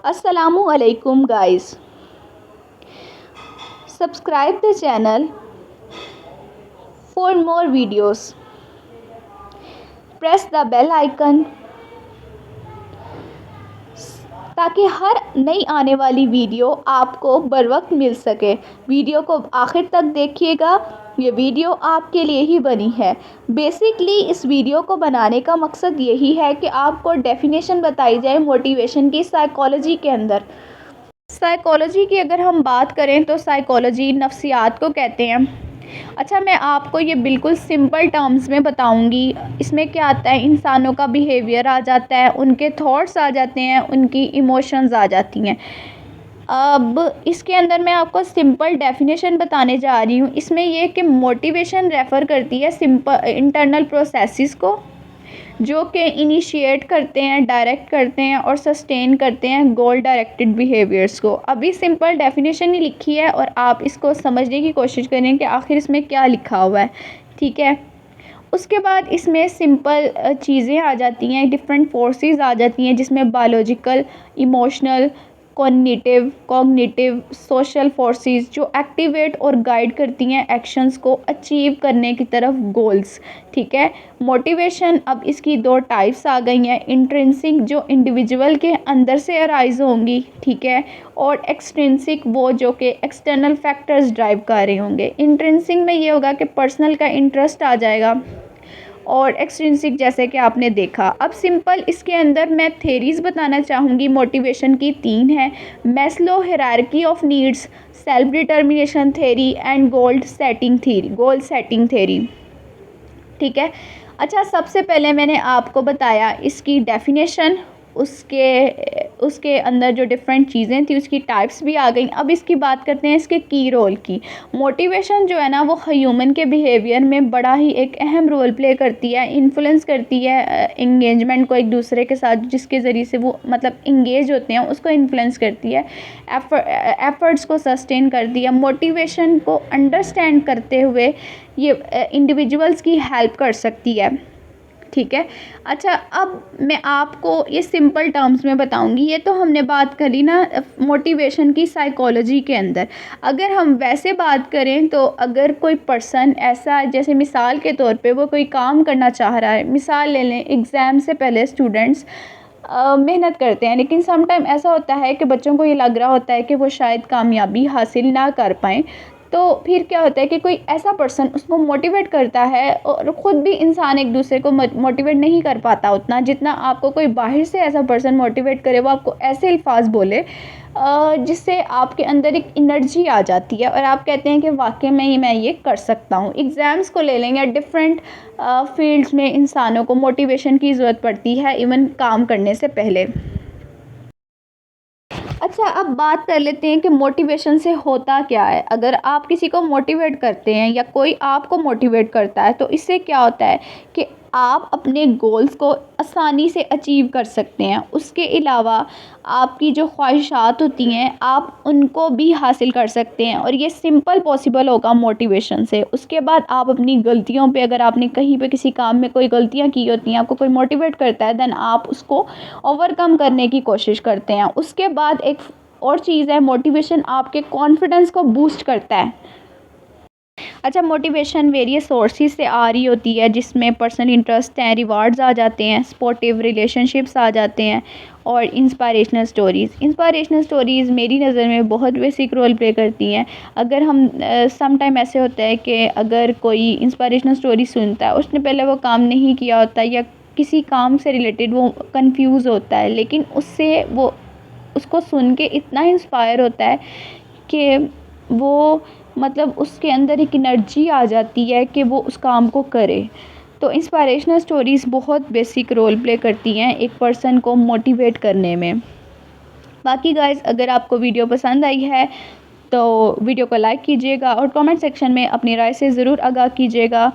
Assalamu alaikum guys. Subscribe the channel for more videos. Press the bell icon ताकि हर नई आने वाली video आपको बर वक्त मिल सके। वीडियो को आखिर तक देखिएगा, ये वीडियो आपके लिए ही बनी है। बेसिकली इस वीडियो को बनाने का मकसद यही है कि आपको डेफिनेशन बताई जाए मोटिवेशन की साइकोलॉजी के अंदर। साइकोलॉजी की अगर हम बात करें तो साइकोलॉजी नफ्सियात को कहते हैं। अच्छा, मैं आपको ये बिल्कुल सिंपल टर्म्स में बताऊंगी। इसमें क्या आता है, इंसानों का बिहेवियर आ जाता है, उनके थॉट्स आ जाते हैं, उनकी इमोशंस आ जाती हैं। अब इसके अंदर मैं आपको सिंपल डेफिनेशन बताने जा रही हूँ। इसमें यह कि मोटिवेशन रेफ़र करती है सिंपल इंटरनल प्रोसेसेस को जो कि इनिशिएट करते हैं, डायरेक्ट करते हैं और सस्टेन करते हैं गोल डायरेक्टेड बिहेवियर्स को। अभी सिंपल डेफिनेशन ही लिखी है और आप इसको समझने की कोशिश करें कि आखिर इसमें क्या लिखा हुआ है, ठीक है। उसके बाद इसमें सिंपल चीज़ें आ जाती हैं, डिफरेंट फोर्सेस आ जाती हैं जिसमें biological, emotional, cognitive, social forces जो एक्टिवेट और गाइड करती हैं एक्शंस को अचीव करने की तरफ गोल्स, ठीक है। मोटिवेशन अब इसकी दो टाइप्स आ गई हैं, इंट्रिंसिक जो इंडिविजुअल के अंदर से अराइज होंगी, ठीक है, और एक्सट्रिंसिक वो जो कि एक्सटर्नल फैक्टर्स ड्राइव कर रहे होंगे। इंट्रिंसिक में ये होगा कि पर्सनल का इंटरेस्ट आ जाएगा और एक्सट्रिंसिक जैसे कि आपने देखा। अब सिंपल इसके अंदर मैं थेरीज़ बताना चाहूँगी। मोटिवेशन की 3 हैं, Maslow hierarchy of needs, self determination theory and goal setting theory, ठीक है। अच्छा, सबसे पहले मैंने आपको बताया इसकी डेफिनेशन, उसके अंदर जो डिफरेंट चीज़ें थी उसकी टाइप्स भी आ गई। अब इसकी बात करते हैं इसके की रोल की। मोटिवेशन जो है ना वो ह्यूमन के बिहेवियर में बड़ा ही एक अहम रोल प्ले करती है, इन्फ्लुएंस करती है एंगेजमेंट को एक दूसरे के साथ, जिसके ज़रिए से वो मतलब इंगेज होते हैं उसको इन्फ्लुएंस करती है, एफर्ट्स को सस्टेन करती है। मोटिवेशन को अंडरस्टैंड करते हुए ये इंडिविजुअल्स की हेल्प कर सकती है, ठीक है। अच्छा, अब मैं आपको ये सिंपल टर्म्स में बताऊंगी। ये तो हमने बात करी ना मोटिवेशन की साइकोलॉजी के अंदर। अगर हम वैसे बात करें तो अगर कोई पर्सन ऐसा, जैसे मिसाल के तौर पे वो कोई काम करना चाह रहा है, मिसाल ले लें, एग्ज़ाम से पहले स्टूडेंट्स मेहनत करते हैं, लेकिन सम टाइम ऐसा होता है कि बच्चों को ये लग रहा होता है कि वो शायद कामयाबी हासिल ना कर पाएँ। तो फिर क्या होता है कि कोई ऐसा पर्सन उसको मोटिवेट करता है, और ख़ुद भी इंसान एक दूसरे को मोटिवेट नहीं कर पाता उतना जितना आपको कोई बाहर से ऐसा पर्सन मोटिवेट करे। वो आपको ऐसे अल्फाज बोले जिससे आपके अंदर एक एनर्जी आ जाती है और आप कहते हैं कि वाकई में ही मैं ये कर सकता हूँ। एग्ज़ाम्स को ले लेंगे, डिफरेंट फील्ड्स में इंसानों को मोटिवेशन की ज़रूरत पड़ती है इवन काम करने से पहले। अच्छा, अब बात कर लेते हैं कि मोटिवेशन से होता क्या है। अगर आप किसी को मोटिवेट करते हैं या कोई आपको मोटिवेट करता है तो इससे क्या होता है कि आप अपने गोल्स को आसानी से अचीव कर सकते हैं। उसके अलावा आपकी जो ख्वाहिशात होती हैं आप उनको भी हासिल कर सकते हैं और ये सिंपल पॉसिबल होगा मोटिवेशन से। उसके बाद आप अपनी गलतियों पे, अगर आपने कहीं पे किसी काम में कोई गलतियां की होती हैं, आपको कोई मोटिवेट करता है, देन आप उसको ओवरकम करने की कोशिश करते हैं। उसके बाद एक और चीज़ है, मोटिवेशन आपके कॉन्फिडेंस को बूस्ट करता है। अच्छा, मोटिवेशन वेरियस सोर्सेज से आ रही होती है जिसमें पर्सनल इंटरेस्ट हैं, रिवार्ड्स आ जाते हैं, सपोर्टिव रिलेशनशिप्स आ जाते हैं और इंस्पायरेशनल स्टोरीज़ मेरी नज़र में बहुत बेसिक रोल प्ले करती हैं। अगर हम सम टाइम ऐसे होता है कि अगर कोई इंस्पायरेशनल स्टोरी सुनता है, उसने पहले वो काम नहीं किया होता या किसी काम से रिलेटेड वो कंफ्यूज होता है, लेकिन उससे वो उसको सुन के इतना इंस्पायर होता है कि वो मतलब उसके अंदर एक एनर्जी आ जाती है कि वो उस काम को करे। तो इंस्पायरेशनल स्टोरीज़ बहुत बेसिक रोल प्ले करती हैं एक पर्सन को मोटिवेट करने में। बाकी गाइस, अगर आपको वीडियो पसंद आई है तो वीडियो को लाइक कीजिएगा और कमेंट सेक्शन में अपनी राय से ज़रूर आगाह कीजिएगा।